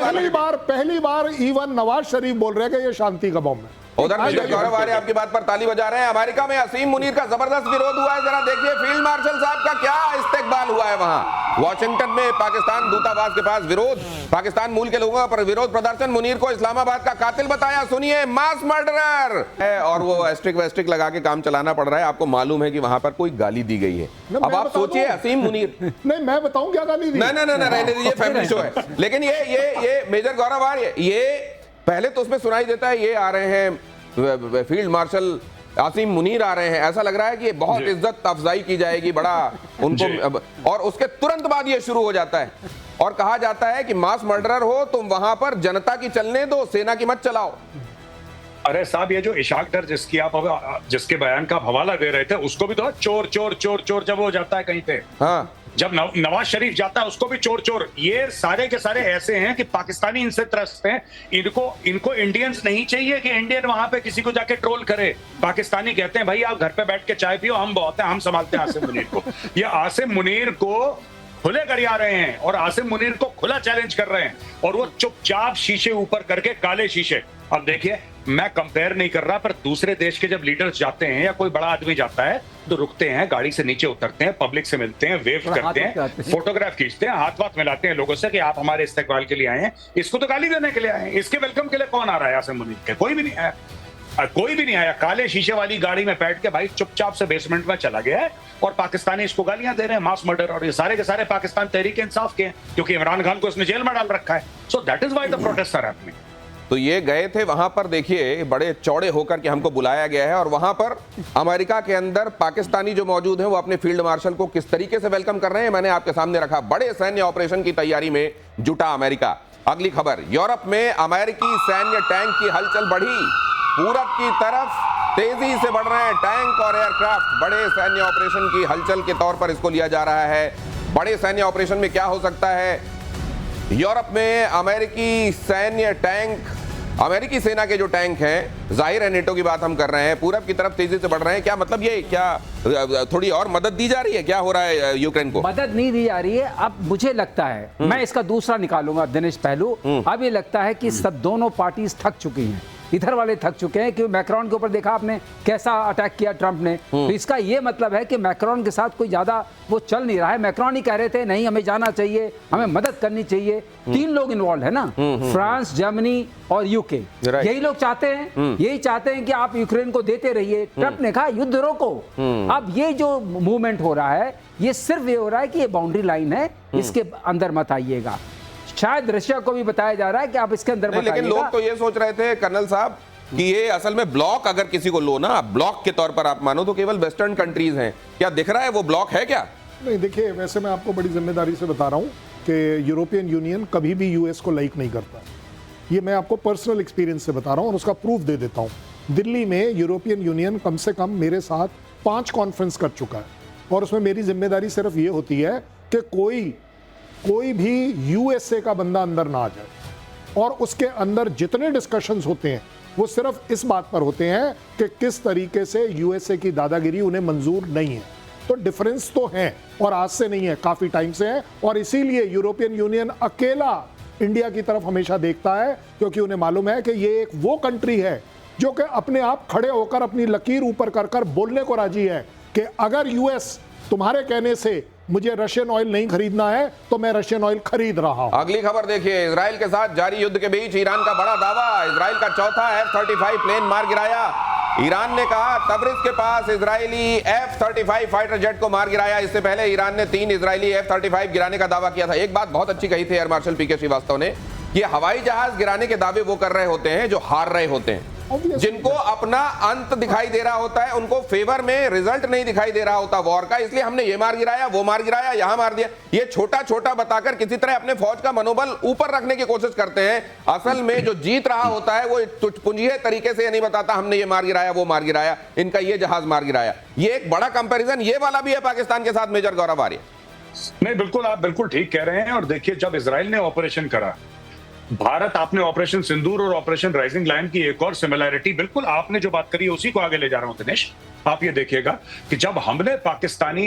पहली बार इवन नवाज शरीफ बोल रहे हैं कि ये शांति का बम है। उधर मेजर गौरव आर्य आपकी बात पर ताली बजा रहे हैं। अमेरिका में असीम मुनीर का जबरदस्त विरोध हुआ है, जरा देखिए फील्ड मार्शल साहब का क्या इस्तेकबाल हुआ है वहां। वॉशिंगटन में पाकिस्तान दूतावास के पास विरोध, पाकिस्तान मूल के लोगों पर विरोध प्रदर्शन। मुनीर को इस्लामाबाद का कातिल बताया, सुनिए, मास मर्डरर है, और वो एस्ट्रिक वेस्ट्रिक लगा के काम चलाना पड़ रहा है। आपको मालूम है कि वहां पर कोई गाली दी गई है। अब आप सोचिए असीम मुनीर, नहीं मैं बताऊं क्या गाली दी? नहीं रहने दीजिए, फैमिली शो है। लेकिन ये मेजर गौरव आर्य, ये पहले तो उसमें सुनाई देता है, ये आ रहे हैं फील्ड मार्शल असीम मुनीर आ रहे हैं, ऐसा लग रहा है कि बहुत इज्जत अफजाई की जाएगी, बड़ा उनको, और उसके तुरंत बाद ये शुरू हो जाता है और कहा जाता है कि मास मर्डरर हो तुम, वहां पर जनता की चलने दो, सेना की मत चलाओ। अरे साहब, ये जो इशाक डर जिसके बयान का हवाला दे रहे थे, उसको भी तो चोर चोर चोर चोर जब हो जाता है कहीं पे, हाँ, जब नवाज शरीफ जाता है उसको भी चोर चोर। ये सारे के सारे ऐसे हैं कि पाकिस्तानी इनसे त्रस्त हैं। इनको इंडियंस नहीं चाहिए कि इंडियन वहां पे किसी को जाके ट्रोल करे। पाकिस्तानी कहते हैं भाई आप घर पे बैठ के चाय पियो, हम बहुत हैं, हम संभालते हैं आसिम मुनीर को। ये आसिम मुनीर को खुले गरिया रहे हैं और आसिम मुनीर को खुला चैलेंज कर रहे हैं, और वो चुपचाप शीशे ऊपर करके, काले शीशे। अब देखिए, मैं कंपेयर नहीं कर रहा, पर दूसरे देश के जब लीडर्स जाते हैं या कोई बड़ा आदमी जाता है तो रुकते हैं, गाड़ी से नीचे उतरते हैं, पब्लिक से मिलते हैं, वेव करते हैं, फोटोग्राफ खींचते हैं, हाथ वाथ मिलाते हैं लोगों से कि आप हमारे इस्तेकबाल के लिए आए हैं। इसको तो गाली देने के लिए आए हैं, इसके वेलकम के लिए कौन आ रहा है? आसिम मुनीर के कोई भी नहीं आया, कोई भी नहीं आया। काले शीशे वाली गाड़ी में बैठ के भाई चुपचाप से बेसमेंट में चला गया है, और पाकिस्तानी इसको गालियां दे रहे हैं, मास मर्डर। और ये सारे के सारे पाकिस्तान तहरीक इंसाफ के हैं, क्योंकि इमरान खान को इसने जेल में डाल रखा है। So that is why the protest are happening. तो ये गए थे वहां पर, देखिए बड़े चौड़े होकर के हमको बुलाया गया है, और वहां पर अमेरिका के अंदर पाकिस्तानी जो मौजूद हैं वो अपने फील्ड मार्शल को किस तरीके से वेलकम कर रहे हैं, मैंने आपके सामने रखा। बड़े सैन्य ऑपरेशन की तैयारी में जुटा अमेरिका। अगली खबर, यूरोप में अमेरिकी सैन्य टैंक की हलचल बढ़ी। पूरब की तरफ तेजी से बढ़ रहे हैं टैंक और एयरक्राफ्ट। बड़े सैन्य ऑपरेशन की हलचल के तौर पर इसको लिया जा रहा है। बड़े सैन्य ऑपरेशन में क्या हो सकता है? यूरोप में अमेरिकी सैन्य टैंक, अमेरिकी सेना के जो टैंक हैं, जाहिर है नेटो की बात हम कर रहे हैं, पूरब की तरफ तेजी से बढ़ रहे हैं। क्या मतलब ये क्या थोड़ी और मदद दी जा रही है? क्या हो रहा है यूक्रेन को? मदद नहीं दी जा रही है। अब मुझे लगता है, मैं इसका दूसरा निकालूंगा दिनेश पहलू। अब ये लगता है कि सब दोनों पार्टीज थक चुकी हैं। इधर वाले थक चुके हैं कि मैक्रोन के ऊपर देखा आपने कैसा अटैक किया ट्रंप ने। तो इसका ये मतलब है कि मैक्रोन के साथ कोई ज्यादा वो चल नहीं रहा है। मैक्रोन ही कह रहे थे नहीं हमें जाना चाहिए, हमें मदद करनी चाहिए। 3 लोग इन्वॉल्व है ना, फ्रांस, जर्मनी और यूके। यही लोग चाहते हैं, यही चाहते हैं कि आप यूक्रेन को देते रहिए। ट्रंप ने कहा युद्ध रोको। अब ये जो मूवमेंट हो रहा है, ये सिर्फ ये हो रहा है कि ये बाउंड्री लाइन है, इसके अंदर मत आइएगा। शायद रशिया को भी बताया जा रहा है कि आप इसके अंदर मत आइएगा। लेकिन लोग तो ये सोच रहे थे कर्नल साहब कि ये असल में ब्लॉक, अगर किसी को लो ना ब्लॉक के तौर पर आप मानो तो केवल वेस्टर्न कंट्रीज हैं। क्या दिख रहा है वो ब्लॉक है क्या? नहीं, देखिए वैसे मैं आपको बड़ी जिम्मेदारी से बता रहा हूं कि यूरोपियन यूनियन कभी भी यूएस को लाइक नहीं करता। ये मैं आपको पर्सनल एक्सपीरियंस से बता रहा हूं और उसका प्रूफ दे देता हूं। दिल्ली में यूरोपियन यूनियन कम से कम मेरे साथ 5 कॉन्फ्रेंस कर चुका है और उसमें मेरी जिम्मेदारी सिर्फ ये होती है कि कोई भी यूएसए का बंदा अंदर ना आ जाए, और उसके अंदर जितने डिस्कशंस होते हैं वो सिर्फ इस बात पर होते हैं कि किस तरीके से यूएसए की दादागिरी उन्हें मंजूर नहीं है। तो डिफरेंस तो है और आज से नहीं है, काफी टाइम से है। और इसीलिए यूरोपियन यूनियन अकेला इंडिया की तरफ हमेशा देखता है, क्योंकि उन्हें मालूम है कि ये एक वो कंट्री है जो कि अपने आप खड़े होकर अपनी लकीर ऊपर कर कर बोलने को राजी है कि अगर यूएस तुम्हारे कहने से मुझे रशियन ऑयल नहीं खरीदना है तो मैं रशियन ऑयल खरीद रहा हूं। अगली खबर देखिए, इजराइल के साथ जारी युद्ध के बीच ईरान का बड़ा दावा। इजराइल का चौथा F-35 प्लेन मार गिराया। ईरान ने कहा तबरिज के पास इजरायली F-35 फाइटर जेट को मार गिराया। इससे पहले ईरान ने 3 इजरायली F-35 गिराने का दावा किया था। एक बात बहुत अच्छी कही थी एयर मार्शल पीके श्रीवास्तव ने, ये हवाई जहाज गिराने के दावे वो कर रहे होते हैं जो हार रहे होते हैं, जिनको अपना अंत दिखाई दे रहा होता है, उनको फेवर में रिजल्ट नहीं दिखाई दे रहा होता वॉर का। इसलिए हमने ये मार गिराया, वो मार गिराया, यहां मार दिया। ये छोटा छोटा बताकर किसी तरह अपने फौज का मनोबल ऊपर रखने की कोशिश करते हैं। असल में जो जीत रहा होता है वो तुझपुंजिये तरीके से नहीं बताता हमने ये मार गिराया, वो मार गिराया, इनका ये जहाज मार गिराया। ये एक बड़ा कंपैरिजन ये वाला भी है पाकिस्तान के साथ, मेजर गौरव आर्य। नहीं, बिल्कुल आप बिल्कुल ठीक कह रहे हैं। और देखिए, जब इजराइल ने ऑपरेशन करा, भारत आपने ऑपरेशन सिंदूर और ऑपरेशन राइजिंग लायन की एक और सिमिलैरिटी, बिल्कुल आपने जो बात करी उसी को आगे ले जा रहा हूं दिनेश। आप ये देखिएगा कि जब हमने पाकिस्तानी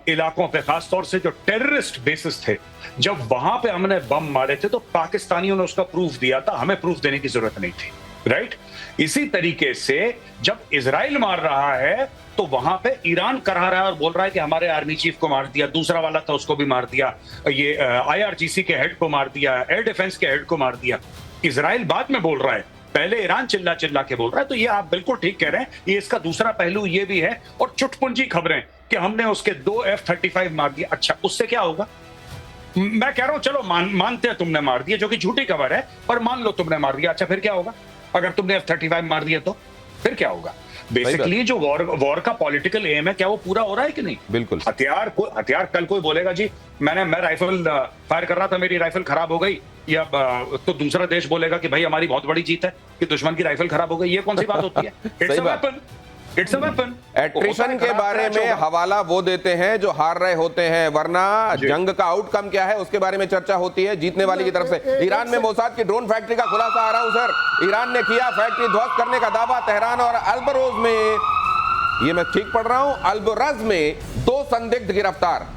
इलाकों पे, खासतौर से जो टेररिस्ट बेसिस थे, जब वहां पे हमने बम मारे थे तो पाकिस्तानियों ने उसका प्रूफ दिया था, हमें प्रूफ देने की जरूरत नहीं थी, राइट। इसी तरीके से जब इजराइल मार रहा है तो वहां पे ईरान करा रहा है और बोल रहा है कि हमारे आर्मी चीफ को मार दिया, दूसरा वाला था उसको भी मार दिया, ये IRGC के हेड को मार दिया, एयर डिफेंस के हेड को मार दिया। इजराइल बाद में बोल रहा है, पहले ईरान चिल्ला चिल्ला के बोल रहा है। तो ये आप बिल्कुल ठीक कह रहे हैं, ये इसका दूसरा पहलू ये भी है। और चुटपुंजी खबरें कि हमने उसके 2 F-35 मार दिया। अच्छा, उससे क्या होगा? मैं कह रहा हूं चलो मानते हैं तुमने मार दिया, जो कि झूठी खबर है, पर मान लो तुमने मार दिया। अच्छा, फिर क्या होगा? अगर तुमने F-35 मार दिया तो फिर क्या होगा? बेसिकली जो वॉर का पॉलिटिकल एम है, क्या वो पूरा हो रहा है कि नहीं? बिल्कुल। हथियार कल कोई बोलेगा जी मैं राइफल फायर कर रहा था, मेरी राइफल खराब हो गई, या तो दूसरा देश बोलेगा कि भाई हमारी बहुत बड़ी जीत है कि दुश्मन की राइफल खराब हो गई। ये कौन सी बात होती है? It's a weapon. एट्रिशन के बारे में हवाला वो देते हैं जो हार रहे होते हैं, वरना जंग का आउटकम क्या है उसके बारे में चर्चा होती है जीतने वाले की तरफ से। ईरान में मोसाद की ड्रोन फैक्ट्री का खुलासा आ रहा हूं सर। ईरान ने किया फैक्ट्री ध्वस्त करने का दावा। तेहरान और अल्बरोज में, ये मैं ठीक पढ़ रहा हूं, अल्बरज में 2 संदिग्ध गिरफ्तार।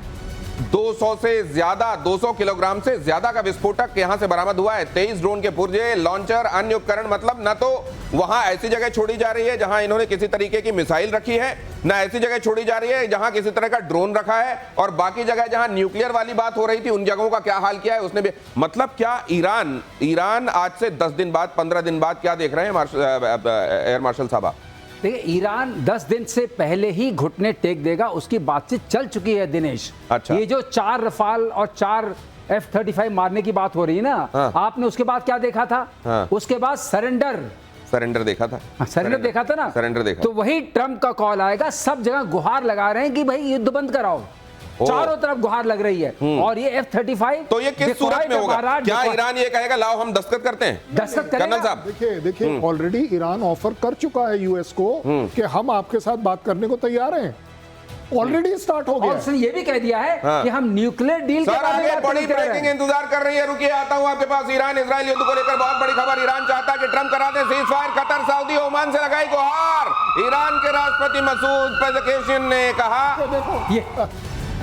200 किलोग्राम से ज्यादा का विस्फोटक यहां से बरामद हुआ है। 23 ड्रोन के पुर्जे, लॉन्चर, अन्य उपकरण। मतलब न तो वहां ऐसी जगह छोड़ी जा रही है जहां इन्होंने किसी तरीके की मिसाइल रखी है, न ऐसी जगह छोड़ी जा रही है जहां किसी तरह का ड्रोन रखा है, और बाकी जगह जहां न्यूक्लियर वाली बात हो रही थी उन जगहों का क्या हाल किया है उसने भी। मतलब क्या ईरान आज से 10 दिन बाद, 15 दिन बाद क्या देख रहे हैं एयर मार्शल साहब? देखिए, ईरान 10 दिन से पहले ही घुटने टेक देगा, उसकी बातचीत चल चुकी है दिनेश। अच्छा। ये जो 4 रफाल और 4 F-35 मारने की बात हो रही है ना, हाँ। आपने उसके बाद क्या देखा था? हाँ। उसके बाद सरेंडर देखा था। सरेंडर देखा था ना? सरेंडर देखा। तो वही ट्रंप का कॉल आएगा, सब जगह गुहार लगा रहे हैं कि भाई युद्ध बंद कराओ। चारों तरफ गुहार लग रही है। और ये F-35 तो ये किस सूरत में होगा? क्या ईरान ये कहेगा लाओ हम दस्तखत करते हैं? दस्तखत करेगा? कर्नल साहब देखिए ऑलरेडी ईरान ऑफर कर चुका है यूएस को कि हम आपके साथ बात करने को तैयार हैं। ऑलरेडी स्टार्ट हो गया। और उसने ये भी कह दिया है कि हम न्यूक्लियर डील सर आगे बड़ी ब्रेकिंग इंतजार कर रही है। रुकिए आता हूं आपके पास। ईरान इजराइल युद्ध को लेकर बहुत बड़ी खबर। ईरान चाहता है कि ट्रंप करा दे ceasefire. Qatar Saudi Oman से लगाई गुहार। ईरान के राष्ट्रपति मसूद पेज़ेशकियान ने कहा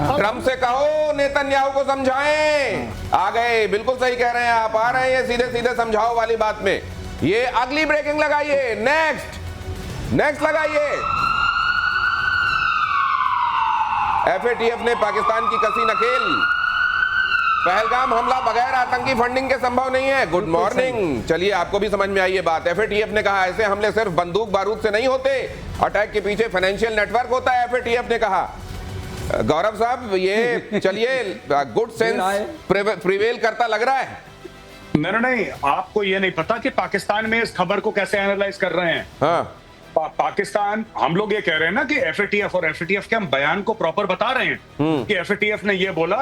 ट्रंप से कहो नेतन्याहू को समझाएं। आ गए, बिल्कुल सही कह रहे हैं आप। आ रहे हैं सीधे सीधे समझाओ वाली बात में। ये अगली ब्रेकिंग लगाइए। नेक्स्ट लगाइए। एफएटीएफ ने पाकिस्तान की कसी नकेल। पहलगाम हमला बगैर आतंकी फंडिंग के संभव नहीं है। Good morning. चलिए आपको भी समझ में आई ये बात। एफएटीएफ ने कहा ऐसे हमले सिर्फ बंदूक बारूद से नहीं होते, अटैक के पीछे फाइनेंशियल नेटवर्क होता है। एफएटीएफ ने कहा। गौरव साहब ये चलिए गुड सेंस प्रिवेल करता लग रहा है। नहीं, आपको ये नहीं पता कि पाकिस्तान में इस खबर को कैसे एनालाइज कर रहे हैं। हाँ पाकिस्तान, हम लोग ये कह रहे हैं ना कि एफएटीएफ और एफएटीएफ के हम बयान को प्रॉपर बता रहे हैं कि एफएटीएफ ने ये बोला,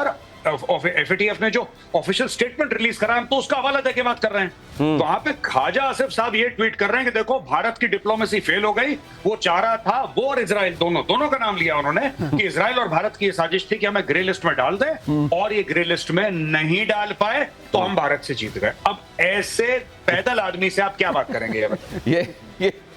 एफएटीएफ ने जो ऑफिशियल स्टेटमेंट रिलीज करा है तो उसका हवाला देके बात कर रहे हैं। तो वहां पे ख्वाजा आसिफ साहब ये ट्वीट कर रहे हैं कि देखो भारत की डिप्लोमेसी फेल हो गई। वो चाह रहा था, वो और इजराइल दोनों का नाम लिया उन्होंने कि इजराइल और भारत की ये साजिश थी कि हमें ग्रे लिस्ट में डाल दे, और ये ग्रे लिस्ट में नहीं डाल पाए तो हम भारत से जीत गए। अब ऐसे पैदल आदमी से आप क्या बात करेंगे?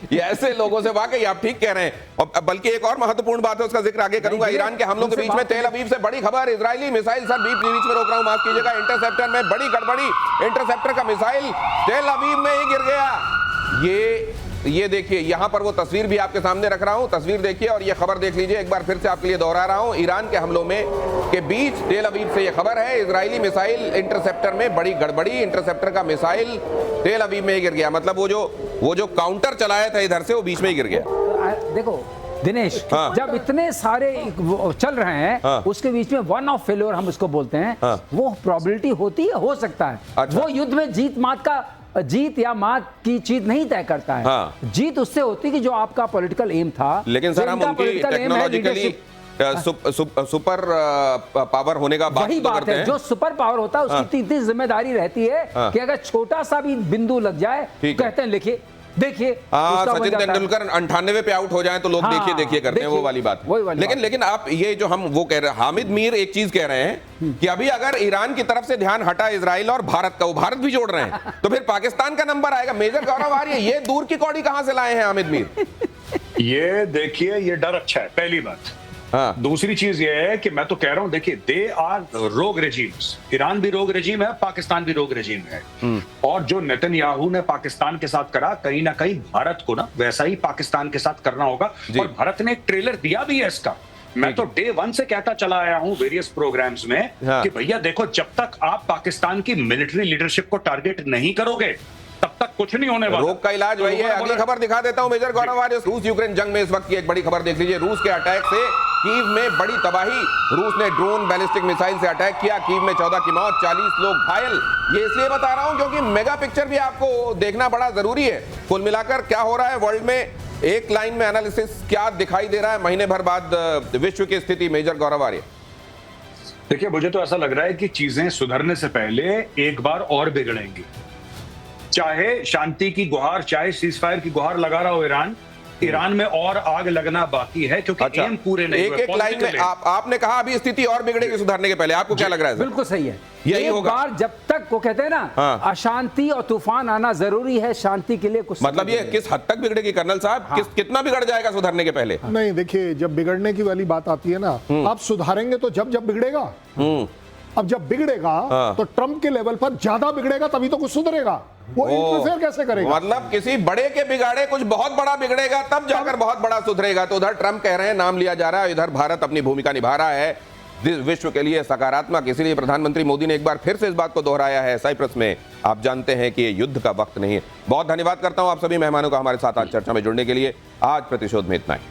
ये ऐसे लोगों से वाकई आप ठीक कह रहे हैं। और बल्कि एक और महत्वपूर्ण बात है, उसका जिक्र आगे करूंगा। ईरान के हमलों के बीच में तेल अवीव से बड़ी खबर। इजरायली मिसाइल, सर बीच में रोक रहा हूं, माफ कीजिएगा। इंटरसेप्टर में बड़ी गड़बड़ी। इंटरसेप्टर का मिसाइल तेल अवीव में ही गिर गया। ये देखिए, यहां पर वो तस्वीर भी आपके सामने रख रहा हूं। तस्वीर देखिए और ये खबर देख लीजिए। एक बार फिर से आपके लिए दोहरा रहा हूं। ईरान के हमलों में के बीच तेल अवीव से ये खबर है। इजरायली मिसाइल इंटरसेप्टर में बड़ी गड़बड़ी। इंटरसेप्टर का मिसाइल तेल अवीव में ही गिर गया। मतलब वो जो काउंटर चलाया था इधर से, वो बीच में ही गिर गया। देखो दिनेश, हाँ। जब इतने सारे चल रहे हैं, हाँ। उसके बीच में वन ऑफ फेल्योर हम उसको बोलते हैं, हाँ। वो प्रोबेबिलिटी होती है, हो सकता है। अच्छा। वो युद्ध में जीत या मात की चीज नहीं तय करता है। हाँ। जीत उससे होती है कि जो आपका पॉलिटिकल एम था। लेकिन सर हम उनकी टेक्नोलॉजिकली सुपर पावर होने का बात वही तो बात करते है। हैं। जो सुपर पावर होता है उसकी इतनी जिम्मेदारी रहती है कि अगर छोटा सा भी बिंदु लग जाए, कहते हैं लिखिए देखिए। सचिन तेंदुलकर 98 पे आउट हो जाए तो लोग देखिए करते हैं, वो वाली बात। लेकिन आप ये जो हम वो कह रहे हैं, हामिद मीर एक चीज कह रहे हैं कि अभी अगर ईरान की तरफ से ध्यान हटा इजराइल और भारत का, वो भारत भी जोड़ रहे हैं, तो फिर पाकिस्तान का नंबर आएगा। मेजर गौरव आर्य, ये दूर की कौड़ी कहां से लाए हैं हामिद मीर? ये देखिए, ये डर अच्छा है, पहली बात। हाँ। दूसरी चीज ये है कि मैं तो कह रहा हूं, देखिए दे आर रोग रेजीम्स। ईरान भी रोग रेजीम है, पाकिस्तान भी रोग रेजीम है। और जो नेतन्याहू ने पाकिस्तान के साथ करा, कहीं ना कहीं भारत को ना वैसा ही पाकिस्तान के साथ करना होगा। और भारत ने एक ट्रेलर दिया भी है इसका। मैं तो डे 1 से कहता चला आया हूं वेरियस प्रोग्राम्स में कि भैया देखो, जब तक आप पाकिस्तान की मिलिट्री लीडरशिप को टारगेट नहीं करोगे तब तक कुछ नहीं होने वाला। रोग का इलाज वही है। अगली खबर दिखा देता हूं मेजर गौरव आर्य। रूस यूक्रेन जंग में इस वक्त की एक बड़ी खबर देख लीजिए। रूस के अटैक से कीव में बड़ी तबाही। रूस ने ड्रोन बैलिस्टिक मिसाइल से अटैक किया। कीव में 14 की मौत, 40 लोग घायल। ये इसलिए बता रहा हूं क्योंकि मेगा पिक्चर भी आपको देखना बड़ा जरूरी है। कुल मिलाकर क्या हो रहा है वर्ल्ड में, एक लाइन में एनालिसिस क्या दिखाई दे रहा है महीने भर बाद विश्व की स्थिति? मेजर गौरव आर्य, देखिए मुझे तो ऐसा लग रहा है कि चीजें सुधरने से पहले एक बार और बिगड़ेंगी। चाहे शांति की गुहार, चाहे सीजफायर की गुहार लगा रहा हो ईरान में और आग लगना बाकी है, क्योंकि एम पूरे नहीं हुए। एक लाइन में आपने कहा अभी स्थिति और बिगड़ेगी सुधरने के पहले। आपको क्या लग रहा है? बिल्कुल सही है। यही एक होगा। बार जब तक वो कहते हैं ना, हाँ। अशांति और तूफान आना जरूरी है, शांति के लिए कुछ मतलब ये किस हद तक बिगड़ेगी कर्नल साहब? हाँ। कितना बिगड़ जाएगा सुधरने के पहले? नहीं देखिए, जब बिगड़ने की वाली बात आती है ना, आप सुधारेंगे तो जब बिगड़ेगा। अब जब बिगड़ेगा तो ट्रंप के लेवल पर ज्यादा बिगड़ेगा, तभी तो कुछ सुधरेगा। वो इंटरफेयर कैसे करेगा? मतलब किसी बड़े के बिगाड़े कुछ बहुत बड़ा बिगड़ेगा, तब जाकर बहुत बड़ा सुधरेगा। तो उधर ट्रंप कह रहे हैं, नाम लिया जा रहा है, इधर भारत अपनी भूमिका निभा रहा है विश्व के लिए सकारात्मक। इसीलिए प्रधानमंत्री मोदी ने एक बार फिर से इस बात को दोहराया है साइप्रस में। आप जानते हैं कि ये युद्ध का वक्त नहीं है। बहुत धन्यवाद करता हूं आप सभी मेहमानों का हमारे साथ आज चर्चा में जुड़ने के लिए। आज प्रतिशोध में इतना ही।